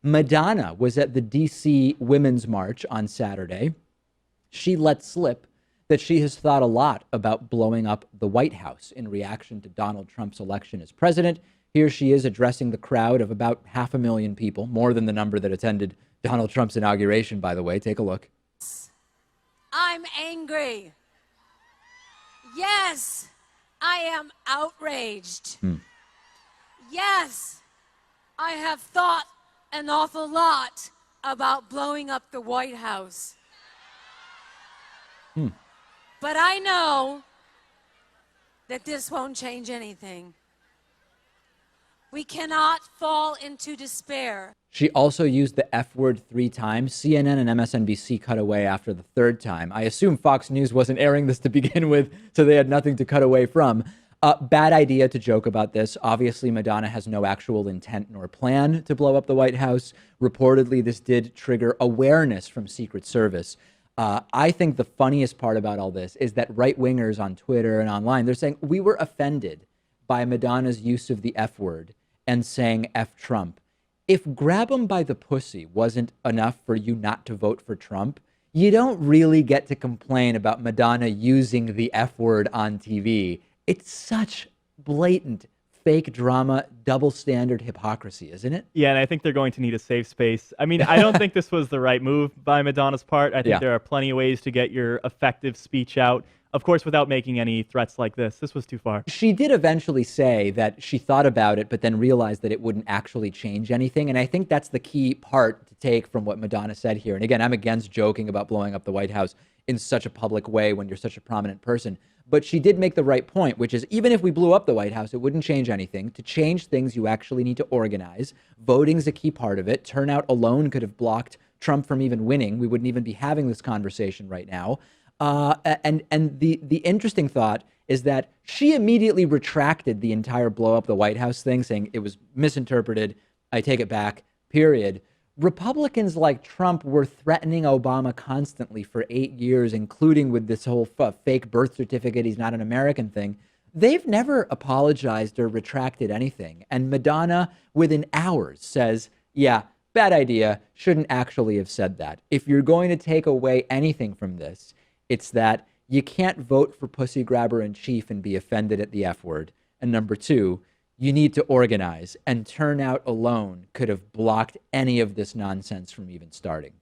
Madonna was at the DC Women's March on Saturday. She let slip that she has thought a lot about blowing up the White House in reaction to Donald Trump's election as president. Here she is addressing the crowd of about 500,000 people, more than the number that attended Donald Trump's inauguration, by the way. Take a look. I'm angry. Yes, I am outraged. Yes, I have thought an awful lot about blowing up the White House. But I know that this won't change anything. We cannot fall into despair. She also used the F word 3 times. CNN and MSNBC cut away after the 3rd time. I assume Fox News wasn't airing this to begin with, so they had nothing to cut away from. Bad idea to joke about this. Obviously, Madonna has no actual intent nor plan to blow up the White House. Reportedly, this did trigger awareness from Secret Service. I think the funniest part about all this is that right-wingers on Twitter and online, they're saying, we were offended by Madonna's use of the F word and saying F Trump. If grab 'em by the pussy wasn't enough for you not to vote for Trump, you don't really get to complain about Madonna using the F word on TV. It's such blatant fake drama, double standard hypocrisy, isn't it? Yeah, and I think they're going to need a safe space. I mean, I don't think this was the right move by Madonna's part. I think there are plenty of ways to get your effective speech out. Of course, without making any threats like this. This was too far. She did eventually say that she thought about it, but then realized that it wouldn't actually change anything. And I think that's the key part to take from what Madonna said here. And again, I'm against joking about blowing up the White House in such a public way when you're such a prominent person. But she did make the right point, which is even if we blew up the White House, it wouldn't change anything. To change things, you actually need to organize. Voting's a key part of it. Turnout alone could have blocked Trump from even winning. We wouldn't even be having this conversation right now. And the interesting thought is that she immediately retracted the entire blow up the White House thing, saying it was misinterpreted. I take it back, period. Republicans like Trump were threatening Obama constantly for 8 years, including with this whole fake birth certificate, he's not an American thing. They've never apologized or retracted anything. And Madonna, within hours, says, yeah, bad idea, shouldn't actually have said that. If you're going to take away anything from this, it's that you can't vote for pussy grabber in chief and be offended at the F word. And number 2, you need to organize, and turnout alone could have blocked any of this nonsense from even starting.